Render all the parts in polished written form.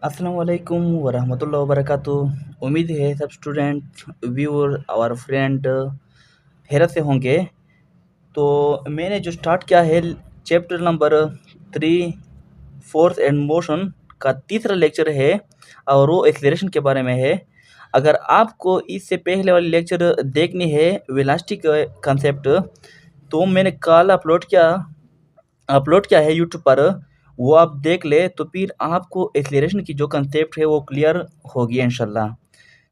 अस्सलाम वालेकुम वरहमतुल्लाहि वबरकातुह। उम्मीद है सब स्टूडेंट व्यूअर और फ्रेंड हैरत से होंगे। तो मैंने जो स्टार्ट किया है chapter number 3 force and motion का तीसरा लेक्चर है और वो एक्सेलरेशन के बारे में है। अगर आपको इससे पहले वाली लेक्चर देखनी है वेलोसिटी का कंसेप्ट, तो मैंने कल अपलोड किया है यूट्यूब पर, वो आप देख ले तो फिर आपको एक्सेलरेशन की जो कंसेप्ट है वो क्लियर होगी इंशाल्लाह।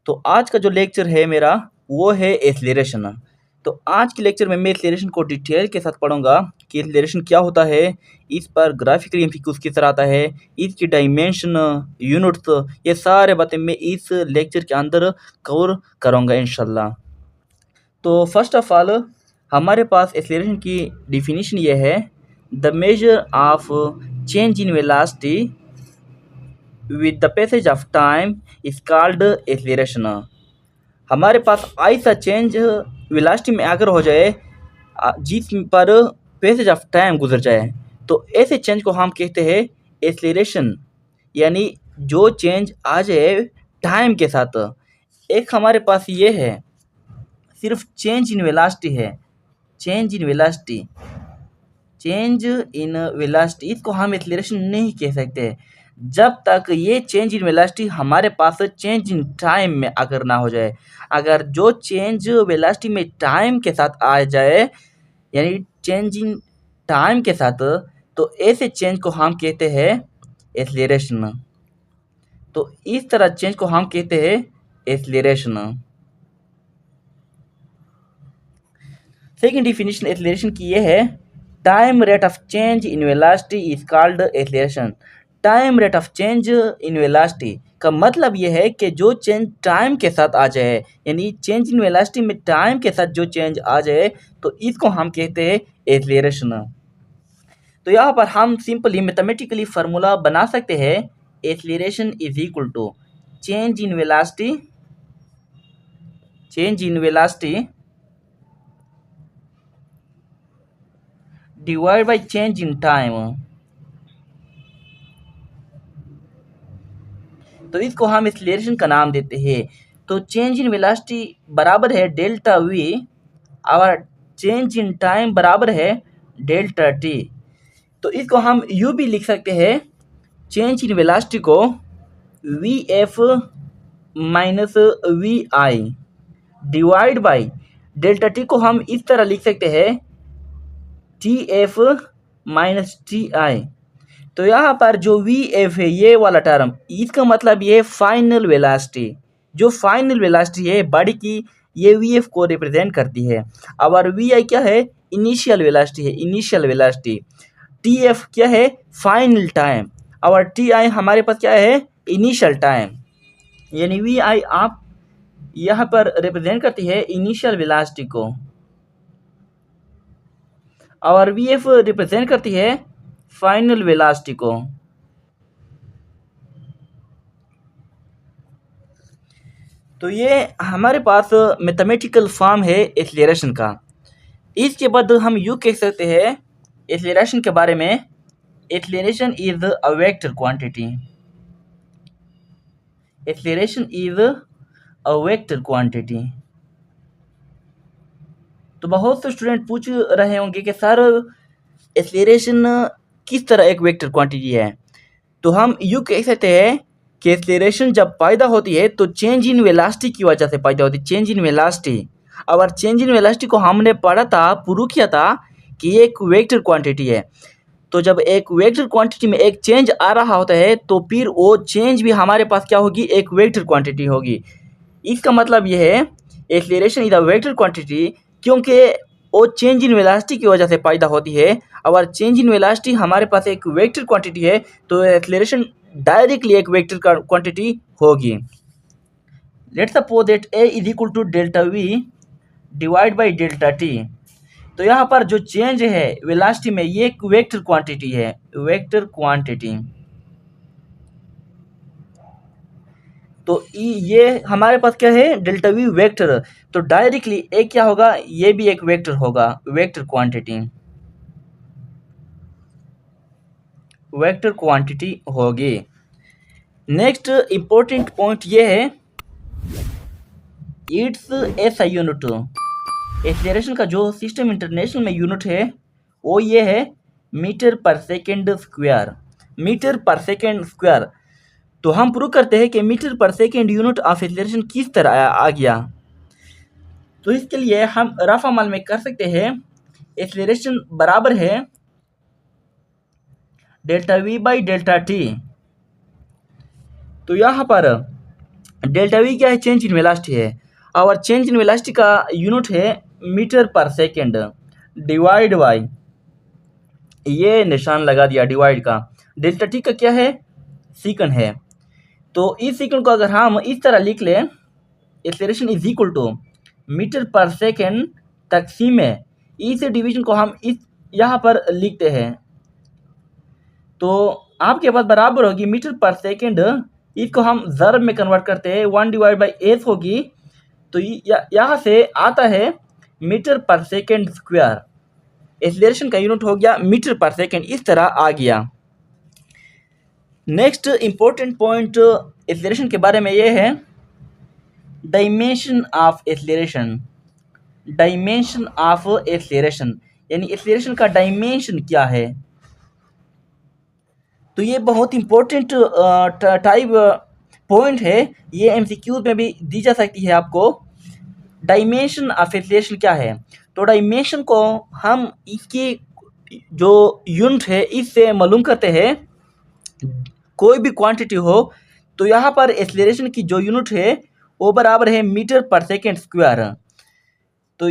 तो आज का जो लेक्चर है मेरा वो है एक्सेलरेशन। तो आज के लेक्चर में मैं एक्सेलरेशन को डिटेल के साथ पढ़ूंगा कि एक्सेलरेशन क्या होता है, इस पर ग्राफिकल एमसीक्यूज किस तरह आता है, इसकी डायमेंशन, यूनिट्स, ये सारे बातें मैं इस लेक्चर के अंदर कवर करूंगा इंशाल्लाह। तो फर्स्ट ऑफ ऑल हमारे पास एक्सेलरेशन की डिफिनीशन ये है, the measure of change in velocity with the passage of time is called acceleration. हमारे पास ऐसा चेंज वेलोसिटी में अगर हो जाए जिस पर पैसेज ऑफ टाइम गुजर जाए, तो ऐसे चेंज को हम कहते हैं एक्सेलरेशन। यानी जो चेंज आ जाए टाइम के साथ। एक हमारे पास ये है, सिर्फ चेंज इन वेलोसिटी है, change in velocity, change in velocity, इसको हम एक्सेलरेशन नहीं कह सकते जब तक ये चेंज इन वेलोसिटी हमारे पास चेंज इन टाइम में अगर ना हो जाए। अगर जो चेंज वेलोसिटी में टाइम के साथ आ जाए, यानी चेंज इन टाइम के साथ, तो ऐसे चेंज को हम कहते हैं एक्सेलरेशन। तो इस तरह चेंज को हम कहते हैं एक्सेलरेशन। सेकेंड डिफिनीशन एक्सेलरेशन की ये है, time rate of change in velocity is called acceleration. Time rate of change in velocity का मतलब ये है कि जो चेंज टाइम के साथ आ जाए, यानी चेंज इन वेलोसिटी में टाइम के साथ जो चेंज आ जाए, तो इसको हम कहते हैं एक्सेलरेशन। तो यहाँ पर हम सिंपली मैथमेटिकली फार्मूला बना सकते हैं, acceleration is equal to change in velocity, change in velocity divide by change in time. तो इसको हम एक्सेलरेशन का नाम देते हैं। तो चेंज इन वेलोसिटी बराबर है डेल्टा वी और चेंज इन टाइम बराबर है डेल्टा टी। तो इसको हम यू भी लिख सकते हैं, चेंज इन वेलोसिटी को v f minus v i divide by delta t को हम इस तरह लिख सकते हैं, t f minus t i. तो यहाँ पर जो वी एफ है ये वाला टर्म, इसका मतलब ये फाइनल वेलोसिटी, जो फाइनल वेलोसिटी है बॉडी की, ये वी एफ को रिप्रेजेंट करती है। और वी आई क्या है, इनिशियल वेलोसिटी है, इनिशियल वेलोसिटी। टी एफ क्या है, फाइनल टाइम, और टी आई हमारे पास क्या है, इनिशियल टाइम। यानी वी आई आप यहाँ पर रिप्रेजेंट करती है इनिशियल वेलोसिटी को, और वी एफ रिप्रेजेंट करती है फाइनल वेलोसिटी को। तो ये हमारे पास मैथमेटिकल फॉर्म है एक्सेलरेशन का। इसके बाद हम यूँ कह सकते हैं एक्सेलरेशन के बारे में, acceleration is a vector quantity, acceleration is a vector quantity. तो बहुत से स्टूडेंट पूछ रहे होंगे कि सर एक्सेलरेशन किस तरह एक वेक्टर क्वांटिटी है। तो हम यूँ कह सकते हैं कि एक्सेलरेशन जब पैदा होती है तो चेंज इन वेलोसिटी की वजह से पैदा होती है, चेंज इन वेलोसिटी। और चेंज इन वेलोसिटी को हमने पढ़ा था, प्रूव किया था कि ये एक वेक्टर क्वांटिटी है। तो जब एक वेक्टर क्वांटिटी में एक चेंज आ रहा होता है, तो फिर वो चेंज भी हमारे पास क्या होगी, एक वेक्टर क्वांटिटी होगी। इसका मतलब ये है acceleration is a vector quantity, क्योंकि वो चेंज इन वेलोसिटी की वजह से पैदा होती है। और चेंज इन वेलोसिटी हमारे पास एक वेक्टर क्वांटिटी है, तो एक्सेलरेशन डायरेक्टली एक वेक्टर क्वांटिटी होगी। Let's suppose that a is equal to delta v divide by delta t. तो यहाँ पर जो चेंज है वेलोसिटी में, ये एक वेक्टर क्वांटिटी है, वेक्टर क्वांटिटी। तो ये हमारे पास क्या है, डेल्टा वी वेक्टर। तो डायरेक्टली एक क्या होगा, ये भी एक वेक्टर होगा, वेक्टर क्वांटिटी, वेक्टर क्वांटिटी होगी। नेक्स्ट इम्पोर्टेंट पॉइंट ये है, it's S I unit. Acceleration का जो सिस्टम इंटरनेशनल में यूनिट है वो ये है metre per second square. Metre per second square. तो हम प्रूव करते हैं कि metre per second unit of acceleration किस तरह आ गया। तो इसके लिए हम रफ अमल में कर सकते हैं, एक्सेलरेशन बराबर है delta we by delta t. तो यहाँ पर डेल्टा वी क्या है, चेंज इन वेलोसिटी है, और चेंज इन वेलोसिटी का यूनिट है metre per second divide by, ये निशान लगा दिया डिवाइड का। डेल्टा टी का क्या है, सेकंड है। तो इस सेकंड को अगर हम इस तरह लिख लें, acceleration is equal to metre per second तकसीम है, इस डिवीजन को हम इस यहाँ पर लिखते हैं, तो आपके पास बराबर होगी मीटर पर सेकेंड, इसको हम ज़र्ब में कन्वर्ट करते हैं, 1 डिवाइड बाई एस होगी। तो यहाँ से आता है metre per second square. Acceleration का यूनिट हो गया मीटर पर सेकेंड, इस तरह आ गया। नेक्स्ट इंपॉर्टेंट पॉइंट एक्सेलरेशन के बारे में ये है, dimension of acceleration. Dimension of acceleration यानी एक्सेलरेशन का डायमेंशन क्या है। तो ये बहुत इंपॉर्टेंट टाइप पॉइंट है, ये एमसीक्यूज में भी दी जा सकती है आपको। डायमेंशन ऑफ एक्सेलरेशन क्या है, तो डायमेंशन को हम इसकी जो यूनिट है इससे मालूम करते हैं। कोई भी क्वांटिटी हो तो यहाँ पर एक्सेलरेशन की जो यूनिट है वो बराबर है मीटर पर सेकेंड स्क्वायर। तो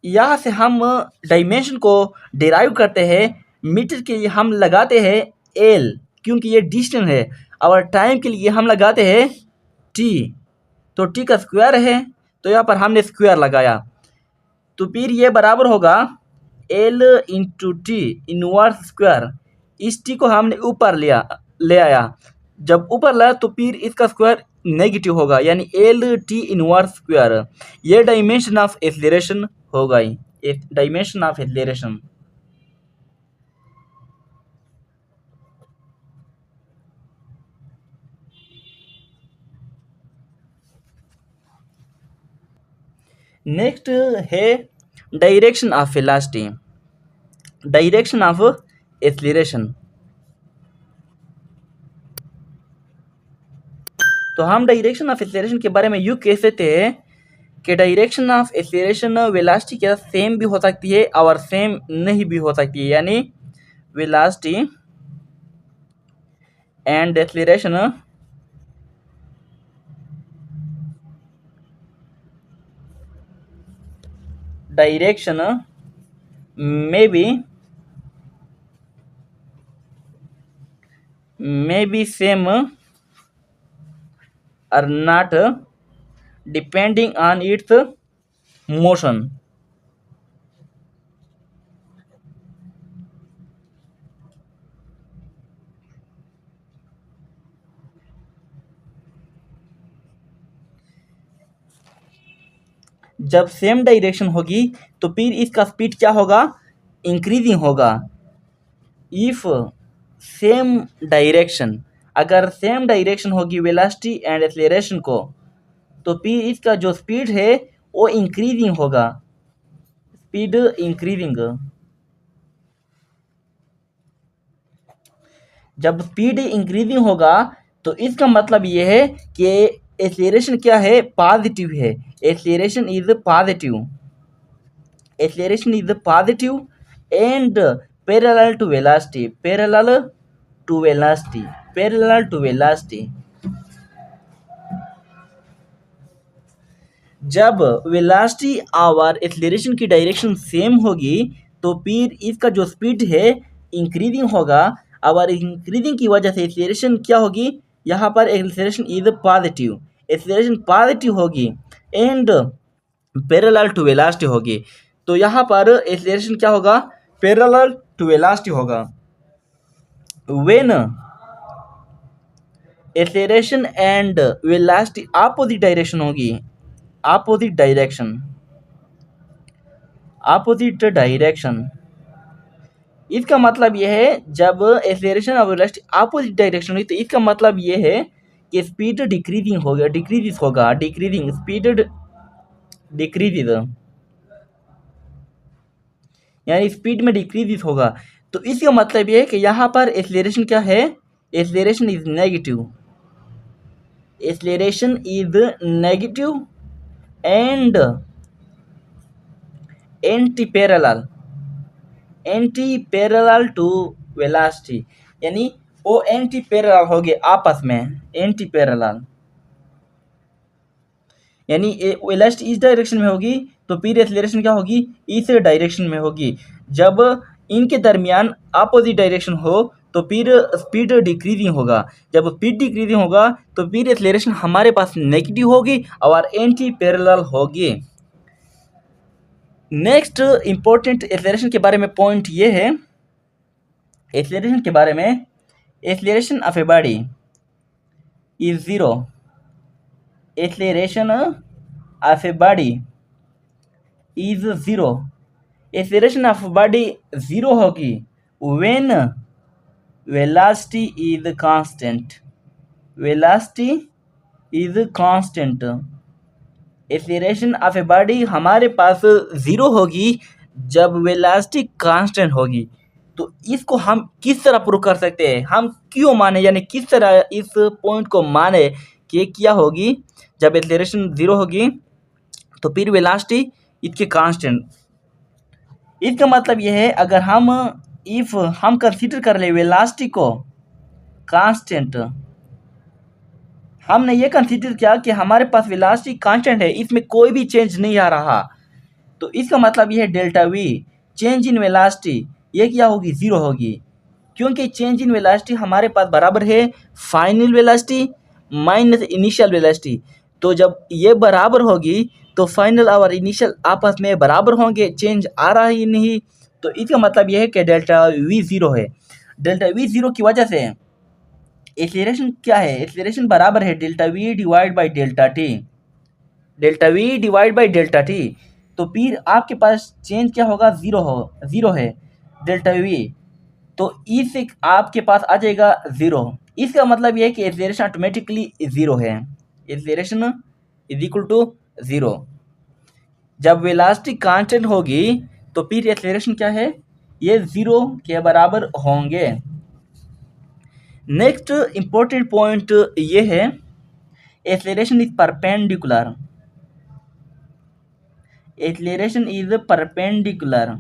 यहाँ से हम डायमेंशन को डिराइव करते हैं, मीटर के लिए हम लगाते हैं एल क्योंकि ये डिस्टेंस है, और टाइम के लिए हम लगाते हैं टी, तो टी का स्क्वायर है तो यहाँ पर हमने स्क्वायर लगाया। तो फिर ये बराबर होगा L into T inverse square. इस टी को हमने ऊपर ले आया, जब ऊपर लाया तो फिर इसका स्क्वायर नेगेटिव होगा, यानी एल टी इनवर्स स्क्वायर। ये डायमेंशन ऑफ एक्सेलरेशन होगा, डायमेंशन ऑफ एक्सेलरेशन। नेक्स्ट है direction of velocity, direction of acceleration. तो हम डायरेक्शन ऑफ एक्सेलरेशन के बारे में यूँ कह सकते हैं कि डायरेक्शन ऑफ एक्सेलरेशन वेलोसिटी के साथ सेम भी हो सकती है और सेम नहीं भी हो सकती है, यानी velocity and acceleration direction may be same or not depending on its motion। जब सेम डायरेक्शन होगी तो फिर इसका स्पीड क्या होगा, इंक्रीजिंग होगा। इफ सेम डायरेक्शन, अगर सेम डायरेक्शन होगी वेलोसिटी एंड एक्सेलरेशन को, तो फिर इसका जो स्पीड है वो इंक्रीजिंग होगा, स्पीड इंक्रीजिंग। जब स्पीड इंक्रीजिंग होगा तो इसका मतलब ये है कि एक्सेलरेशन क्या है, पॉजिटिव है। Acceleration is positive, acceleration is positive and parallel to velocity, parallel to velocity, parallel to velocity. जब वेलोसिटी और एक्सेलरेशन की डायरेक्शन सेम होगी तो फिर इसका जो स्पीड है इंक्रीजिंग होगा, और इंक्रीजिंग की वजह से एक्सेलरेशन क्या होगी, यहाँ पर acceleration is positive, acceleration positive होगी एंड पैरेलल टू वेलोसिटी होगी। तो यहाँ पर एक्सेलरेशन क्या होगा, पैरेलल टू वेलोसिटी होगा। When acceleration and velocity opposite direction होगी, ऑपोजिट डायरेक्शन, ऑपोजिट डायरेक्शन। इसका मतलब यह है जब एक्सेलरेशन और वेलोसिटी ऑपोजिट डायरेक्शन हुई तो इसका मतलब यह है कि स्पीड डिक्रीजिंग हो गया, डिक्रीजिस होगा, डिक्रीजिंग स्पीड डिक्रीजिज, यानी स्पीड में डिक्रीजिस होगा। तो इसका मतलब ये है कि यहाँ पर एक्सेलरेशन क्या है, acceleration is negative, acceleration is negative and anti parallel, anti parallel to velocity, यानी वो एंटी पैरेलल हो गए आपस में, एंटी पैरेलल, यानी वेलोसिटी इस डायरेक्शन में होगी तो फिर एक्सेलरेशन क्या होगी, इस डायरेक्शन में होगी। जब इनके दरमियान अपोजिट डायरेक्शन हो तो फिर स्पीड डिक्रीजिंग होगा, जब स्पीड डिक्रीजिंग होगा तो फिर एक्सेलरेशन हमारे पास नेगेटिव होगी और एंटी पैरेलल होगी। नेक्स्ट इंपॉर्टेंट एक्सेलरेशन के बारे में पॉइंट ये है, एक्सेलरेशन के बारे में, acceleration of a body is zero, acceleration of a body is zero, acceleration of body zero होगी when velocity is constant, velocity is constant, acceleration of a body हमारे पास जीरो होगी जब वेलोसिटी कांस्टेंट होगी। तो इसको हम किस तरह प्रूव कर सकते हैं, हम क्यों माने, यानी किस तरह इस पॉइंट को माने कि क्या होगी, जब एक्सेलरेशन जीरो होगी तो फिर वेलोसिटी इसके कांस्टेंट। इसका मतलब यह है, अगर हम इफ हम कंसीडर कर ले वेलोसिटी को कांस्टेंट, हमने ये कंसीडर किया कि हमारे पास वेलोसिटी कांस्टेंट है, इसमें कोई भी चेंज नहीं आ रहा, तो इसका मतलब यह है delta we, change in velocity, ये क्या होगी, जीरो होगी, क्योंकि चेंज इन वेलोसिटी हमारे पास बराबर है final velocity minus initial velocity. तो जब ये बराबर होगी तो फाइनल और इनिशियल आपस में बराबर होंगे, चेंज आ रहा ही नहीं, तो इसका मतलब यह है कि डेल्टा वी जीरो है। डेल्टा वी जीरो की वजह से एक्सेलरेशन क्या है, एक्सेलरेशन बराबर है delta v divide by delta T, delta v divide by delta t, तो फिर आपके पास चेंज क्या होगा, जीरो है डेल्टा वी, तो इससे आपके पास आ जाएगा जीरो। इसका मतलब यह है कि एक्सेलरेशन ऑटोमेटिकली जीरो है, acceleration is equal to zero. जब वेलोसिटी कांस्टेंट होगी तो फिर एक्सेलरेशन क्या है, ये जीरो के बराबर होंगे। नेक्स्ट इंपॉर्टेंट पॉइंट ये है, acceleration is perpendicular, acceleration is perpendicular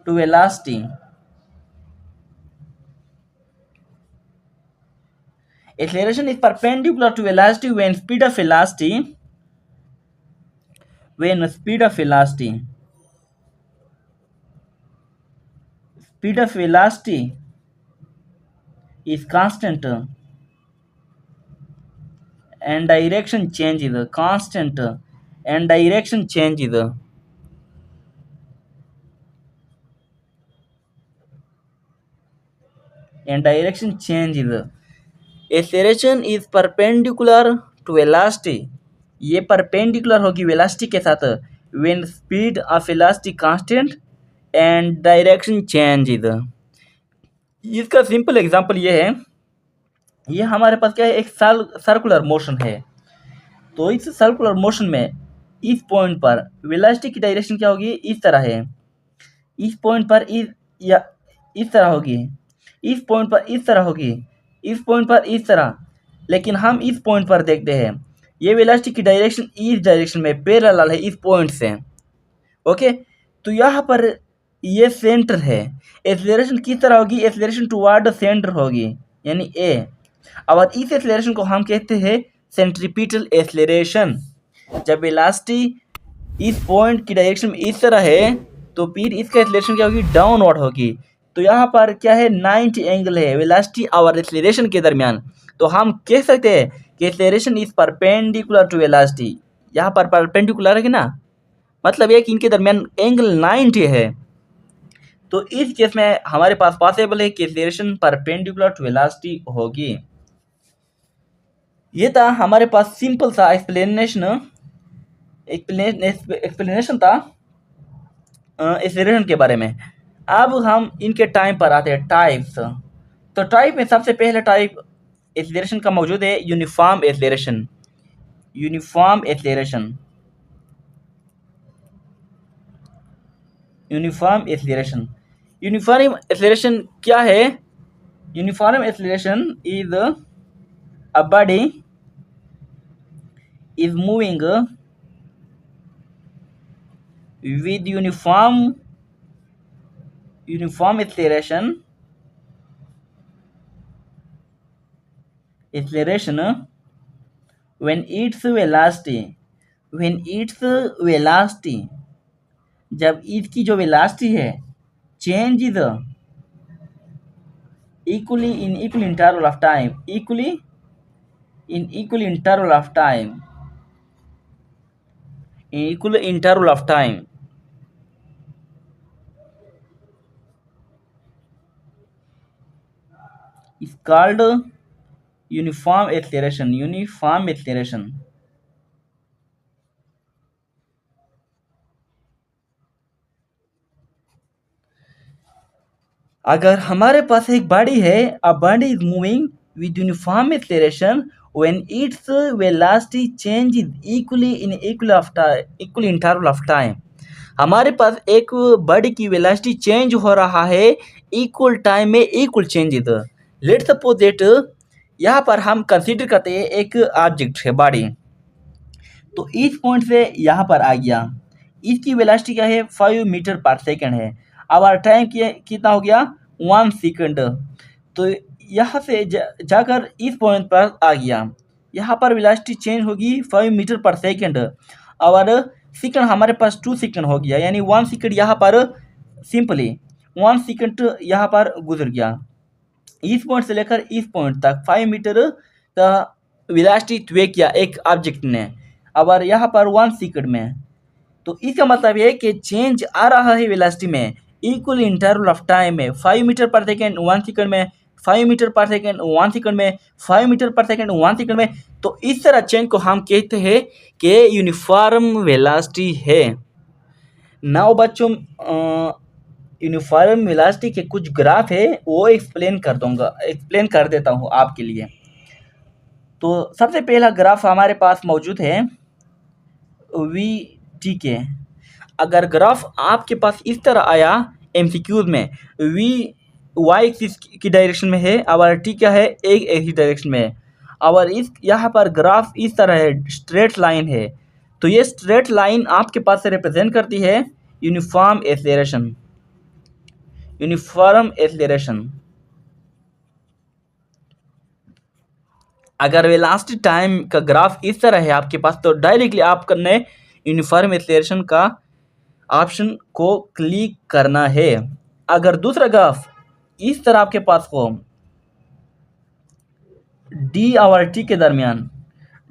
to velocity, acceleration is perpendicular to velocity when speed of velocity, when speed of velocity, speed of velocity is constant and direction changes, constant and direction changes, and direction changes, acceleration is perpendicular to velocity, ये perpendicular होगी velocity के साथ, when speed of velocity constant and direction changes. इसका simple example ये है, ये हमारे पास क्या है, एक सर्कुलर मोशन है, तो इस सर्कुलर मोशन में इस पॉइंट पर वेलोसिटी की डायरेक्शन क्या होगी, इस तरह है, इस पॉइंट पर या इस तरह होगी, इस पॉइंट पर इस तरह होगी, इस पॉइंट पर इस तरह, लेकिन हम इस पॉइंट पर देखते हैं ये वेलोसिटी की डायरेक्शन इस डायरेक्शन में पैरेलल है इस पॉइंट से, ओके। तो यहाँ पर ये सेंटर है, एक्सेलरेशन किस तरह होगी, एक्सेलरेशन टुवर्ड सेंटर होगी, यानी ए, और इस एक्सेलरेशन को हम कहते हैं सेंट्रीपिटल एक्सेलरेशन। जब वेलोसिटी इस पॉइंट की डायरेक्शन में इस तरह है तो फिर इसका एक्सेलरेशन क्या होगी, डाउनवर्ड होगी। तो यहाँ पर क्या है, 90 एंगल है वेलोसिटी और एक्सेलरेशन के दरमियान, तो हम कह सकते हैं कि acceleration is perpendicular to velocity, यहाँ पर परपेंडिकुलर है कि ना, मतलब ये कि इनके दरमियान एंगल 90 है। तो इस केस में हमारे पास पॉसिबल है कि एक्सेलरेशन परपेंडिकुलर टू वेलोसिटी होगी। ये था हमारे पास सिंपल सा एक्सप्लेनेशन था एक्सेलरेशन के बारे में। अब हम इनके टाइम पर आते हैं, टाइप्स। तो टाइप में सबसे पहला टाइप एक्सीलरेशन का मौजूद है uniform acceleration. Uniform acceleration, uniform acceleration. Uniform acceleration क्या है? Uniform acceleration is a body is moving with uniform acceleration when its velocity जब इसकी जो वेलोसिटी है change is equally in equal interval of time, equally in equal interval of time, in equal interval of time is called uniform acceleration। Uniform acceleration. अगर हमारे पास एक body है, a body is moving with uniform acceleration when its velocity change is equally in equal interval of time. हमारे पास एक body की velocity change हो रहा है इक्वल टाइम में, equal change is. Let's suppose that यहाँ पर हम कंसीडर करते हैं एक ऑब्जेक्ट है बॉडी, तो इस पॉइंट से यहाँ पर आ गया, इसकी वेलोसिटी क्या है 5 मीटर पर सेकंड है। अब टाइम कितना हो गया 1 सेकंड। तो यहाँ से जाकर इस पॉइंट पर आ गया, यहाँ पर वेलोसिटी चेंज होगी 5 मीटर पर सेकंड। और सेकंड हमारे पास 2 सेकंड हो गया, यानी 1 सेकंड यहाँ पर सिंपली 1 सेकंड यहाँ पर गुजर गया। इस पॉइंट से लेकर इस पॉइंट तक 5 मीटर का वेलोसिटी तय किया एक ऑब्जेक्ट ने, और यहाँ पर 1 सेकंड में। तो इसका मतलब ये है कि चेंज आ रहा है वेलोसिटी में इक्वल इंटरवल ऑफ टाइम में, 5 मीटर पर सेकंड 1 सेकंड में, 5 मीटर पर सेकंड 1 सेकंड में, 5 मीटर पर सेकंड 1 सेकंड में। तो इस तरह चेंज को हम कहते हैं कि यूनिफॉर्म वेलोसिटी है। नाउ बच्चों, यूनिफॉर्म वेलोसिटी के कुछ ग्राफ है वो एक्सप्लेन कर देता हूँ आपके लिए। तो सबसे पहला ग्राफ हमारे पास मौजूद है वी टी के। अगर ग्राफ आपके पास इस तरह आया एमसीक्यूज में, वी वाई एक्सिस की डायरेक्शन में है और टी क्या है एक एक्सिस डायरेक्शन में है, और इस यहाँ पर ग्राफ इस तरह है, स्ट्रेट लाइन है। तो ये स्ट्रेट लाइन आपके पास से रिप्रेजेंट करती है यूनिफॉर्म एक्सीलरेशन। Uniform acceleration. अगर वेलोसिटी टाइम का ग्राफ इस तरह है आपके पास, तो डायरेक्टली आपने यूनिफॉर्म एक्सीलरेशन का ऑप्शन को क्लिक करना है। अगर दूसरा ग्राफ इस तरह आपके पास हो, डी और टी के दरमियान,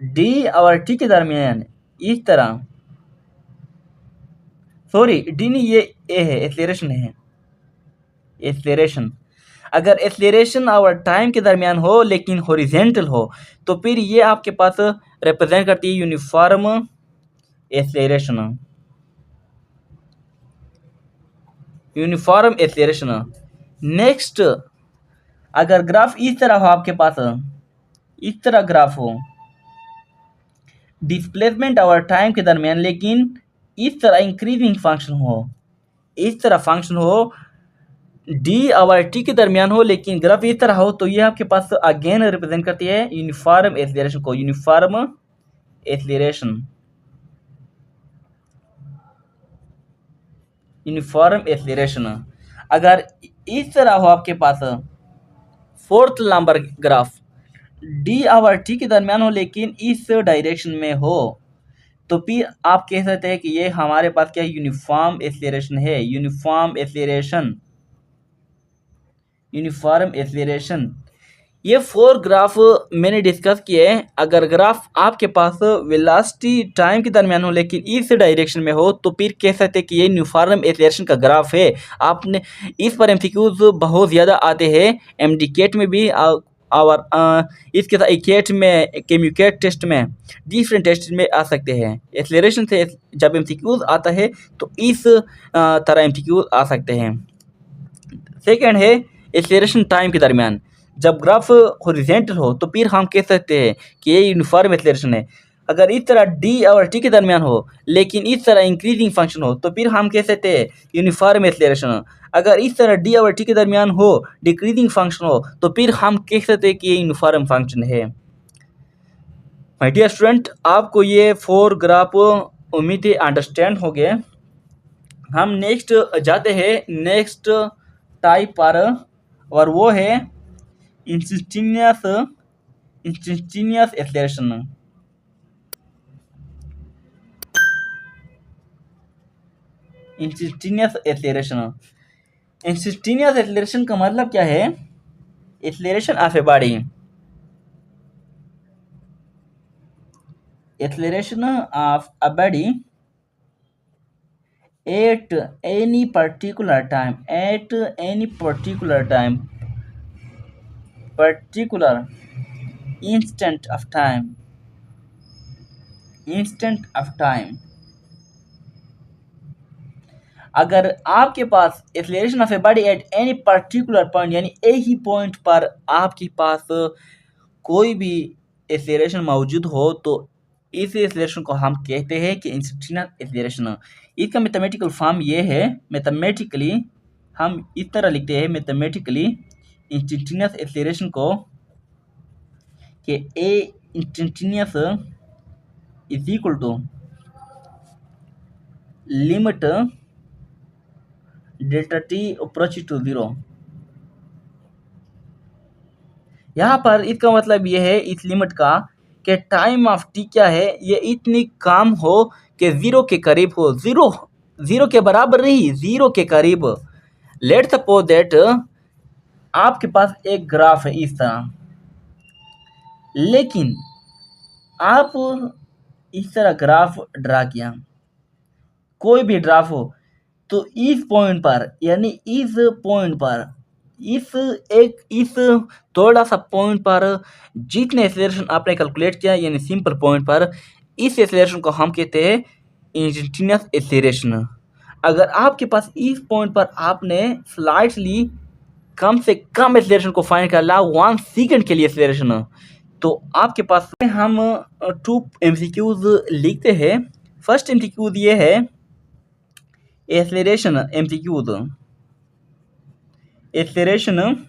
डी और टी के दरमियान इस तरह, सॉरी डी नहीं, ये ए है, एक्सीलरेशन है, एक्सीलरेशन। अगर एक्सीलरेशन और टाइम के दरमियान हो लेकिन हॉरिजॉन्टल हो, तो फिर ये आपके पास रिप्रेजेंट करती है uniform acceleration. Uniform acceleration. Next, अगर ग्राफ इस तरह हो आपके पास, इस तरह ग्राफ हो, डिस्प्लेसमेंट और टाइम के दरमियान लेकिन इस तरह इंक्रीजिंग फंक्शन हो, इस तरह फंक्शन हो, डी और टी के दरमियान हो लेकिन ग्राफ इस तरह हो, तो ये आपके पास अगेन रिप्रेजेंट करती है यूनिफॉर्म एक्सीलरेशन को। Uniform acceleration, uniform acceleration. अगर इस तरह हो आपके पास फोर्थ नंबर ग्राफ, डी और टी के दरमियान हो लेकिन इस डायरेक्शन में हो, तो फिर आप कह सकते हैं कि ये हमारे पास क्या यूनिफॉर्म एक्सीलरेशन है। Uniform acceleration, uniform acceleration. ये 4 ग्राफ मैंने डिस्कस किए हैं। अगर ग्राफ आपके पास वेलोसिटी टाइम के दरमियान हो लेकिन इस डायरेक्शन में हो, तो फिर कह सकते हैं कि ये यूनिफॉर्म एक्सीलरेशन का ग्राफ है। आपने इस पर एमसीक्यूज बहुत ज़्यादा आते हैं, एमडीकेट में भी और इसके साथ इकेट में, केम्यूकेट टेस्ट में, डिफरेंट टेस्ट में आ सकते हैं। एक्सीलरेशन से जब एमसीक्यूज आता है तो इस तरह एमसीक्यूज आ सकते हैं। सेकेंड है एक्सीलरेशन टाइम के दरमियान। जब ग्राफ हॉरिजॉन्टल हो तो फिर हम कह सकते हैं कि ये यूनिफॉर्म एक्सेलरेशन है। अगर इस तरह डी और टी के दरमियान हो लेकिन इस तरह इंक्रीजिंग फंक्शन हो तो फिर हम कह सकते हैं यूनिफॉर्म एक्सेलरेशन। अगर इस तरह डी और टी के दरमियान हो डिक्रीजिंग फंक्शन हो तो फिर हम कह सकते हैं कि ये यूनिफॉर्म फंक्शन है। माय डियर स्टूडेंट, आपको ये 4 ग्राफ उम्मीद है अंडरस्टैंड हो गए। हम नेक्स्ट जाते हैं नेक्स्ट टाइप पर, और वो है instantaneous acceleration. Instantaneous acceleration instantaneous acceleration का मतलब क्या है? Acceleration of a body, acceleration of a body at any particular particular instant of time। अगर आपके पास acceleration of a body at any particular point, यानी एक ही पॉइंट पर आपके पास कोई भी एक्सेलरेशन मौजूद हो तो इस एक्सेलरेशन को हम कहते हैं कि इंस्टेंटेनियस एक्सेलरेशन। इसका मैथमेटिकल फॉर्म ये है, मैथमेटिकली हम इस तरह लिखते हैं मैथमेटिकली इंस्टेंटेनियस एक्सेलरेशन को कि a instantaneous is equal to limit delta T approach to zero. यहाँ पर इसका मतलब ये है इस लिमिट का कि टाइम ऑफ टी क्या है, ये इतनी कम हो कि जीरो के करीब हो। जीरो के बराबर नहीं, जीरो के करीब। लेट सपोज दैट आपके पास एक ग्राफ है इस तरह, लेकिन आप इस तरह ग्राफ ड्रा किया, कोई भी ग्राफ हो, तो इस पॉइंट पर, यानी इस पॉइंट पर, इस थोड़ा सा पॉइंट पर जितने एक्सेलरेशन आपने कैलकुलेट किया, यानी सिंपल पॉइंट पर, इस एक्सेलरेशन को हम कहते हैं इंस्टेंटेनियस एक्सेलरेशन। अगर आपके पास इस पॉइंट पर आपने स्लाइटली कम से कम एक्सेलरेशन को फाइंड कर ला 1 सेकंड के लिए एक्सेलरेशन, तो आपके पास हम 2 एमसीक्यूज लिखते हैं। फर्स्ट एमसीक्यूज ये है acceleration MCQs, acceleration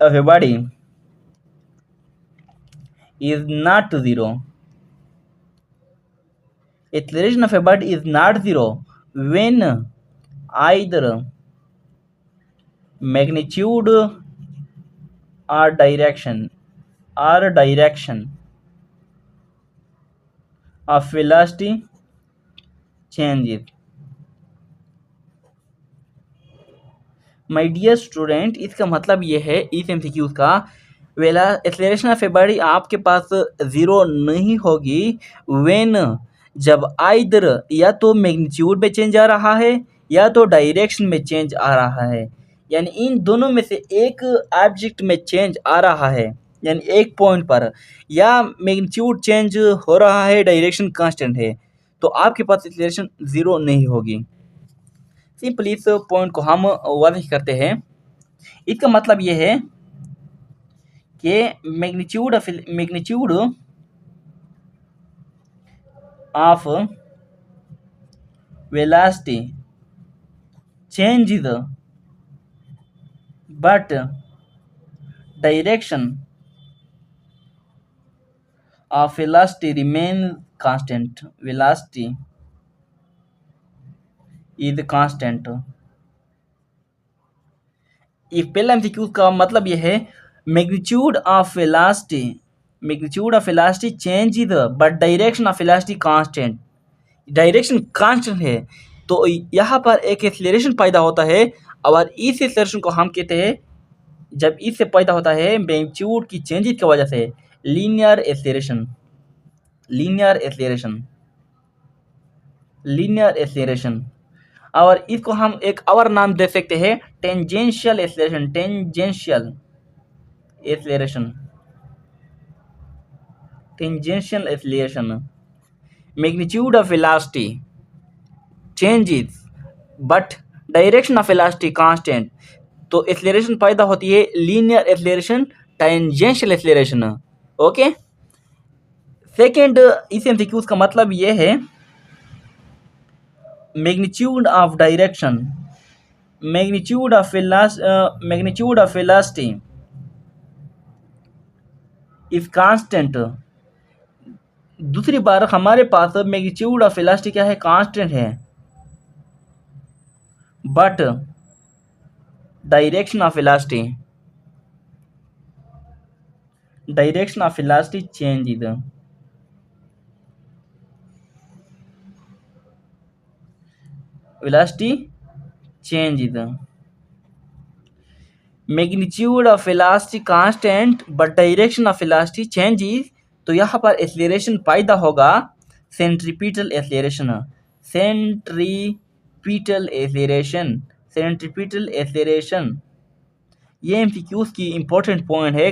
of a body is not zero. Acceleration of a body is not zero when either magnitude or direction of velocity changes। My dear student, इसका मतलब ये है इस एमसीक्यूज का, एक्सेलरेशन ऑफ ए बॉडी आपके पास zero नहीं होगी when, जब आइदर या तो मैग्नीट्यूड में चेंज आ रहा है या तो डायरेक्शन में चेंज आ रहा है, यानी इन दोनों में से एक ऑब्जेक्ट में चेंज आ रहा है, यानी एक पॉइंट पर, या मैग्नीट्यूड चेंज हो रहा है, डायरेक्शन कांस्टेंट है, तो आपके पास एक्सेलरेशन ज़ीरो नहीं होगी। सिंपली इस पॉइंट को हम वाज़ह करते हैं। इसका मतलब ये है कि magnitude of velocity changes but direction of velocity remain constant. Velocity is constant. ये पहला एमसीक्यू का मतलब ये है magnitude of velocity changes but direction of velocity constant. Direction constant है तो यहाँ पर एक एक्सेलरेशन पैदा होता है, और इस एक्सेलरेशन को हम कहते हैं, जब इससे पैदा होता है मैग्नीट्यूड की चेंजेस की वजह से, लीनियर एक्सेलरेशन। और इसको हम एक और नाम दे सकते हैं tangential acceleration. Magnitude of velocity changes but direction of velocity constant, तो एक्सेलरेशन पैदा होती है linear acceleration, tangential acceleration. Okay, second इस एमसीक्यूज का मतलब ये है magnitude of direction, magnitude of velocity is constant. दूसरी बार हमारे पास मैग्नीट्यूड ऑफ वेलोसिटी क्या है, कांस्टेंट है, but direction of velocity change, velocity changes, magnitude of velocity constant but direction of velocity changes. तो यहाँ पर एक्सेलरेशन पैदा होगा सेंट्रीपिटल एक्सेलरेशन, सेंट्रीपिटल एक्सेलरेशन। ये एमसीक्यूज की इंपॉर्टेंट पॉइंट है।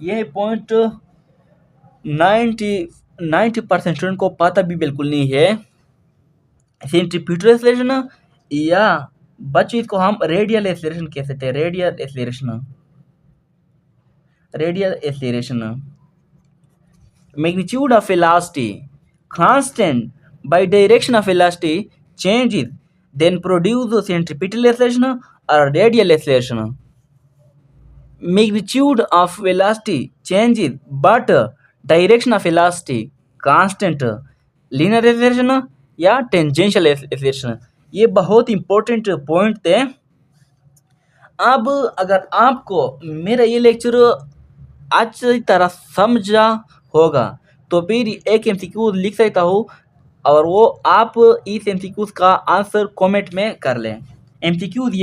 ये पॉइंट 90% स्टूडेंट को पता भी बिल्कुल नहीं है। सेंट्रीपिटल एक्सेलरेशन या बच्चों इसको हम रेडियल एक्सेलरेशन कह सकते हैं, radial acceleration. Magnitude of velocity constant by direction of velocity changes then produce centripetal acceleration और radial acceleration. Magnitude of velocity changes but direction of velocity constant, linear acceleration या tangential acceleration. ये बहुत important point थे। अब अगर आपको मेरा ये लेक्चर अच्छी तरह समझा होगा तो फिर एक एमसीक्यू लिख सकता हूँ और वो आप इस एमसीक्यूज का आंसर कमेंट में कर लें। एमसीक्यूज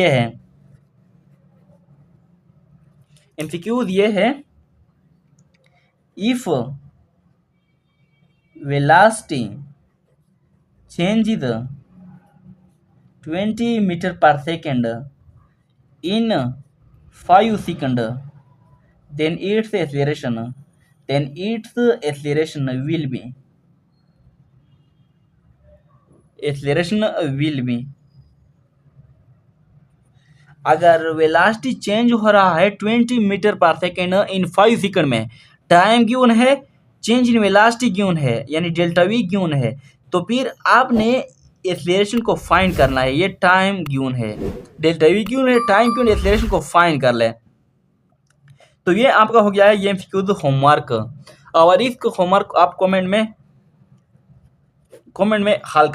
ये है if velocity changes 20 metre per second in 5 seconds, then its acceleration will be अगर वेलोसिटी चेंज हो रहा है 20 metre per second in 5 second में, टाइम गिवन है, चेंज इन वेलोसिटी गिवन है, यानी डेल्टा वी गिवन है, तो फिर आपने एक्सेलरेशन को फाइंड करना है। ये टाइम गिवन है, डेल्टा वी गिवन है, टाइम गिवन, एक्सेलरेशन को फाइंड कर ले। तो ये आपका हो गया है ये एमसीक्यूज होमवर्क, और इसको होमवर्क आप कमेंट में हल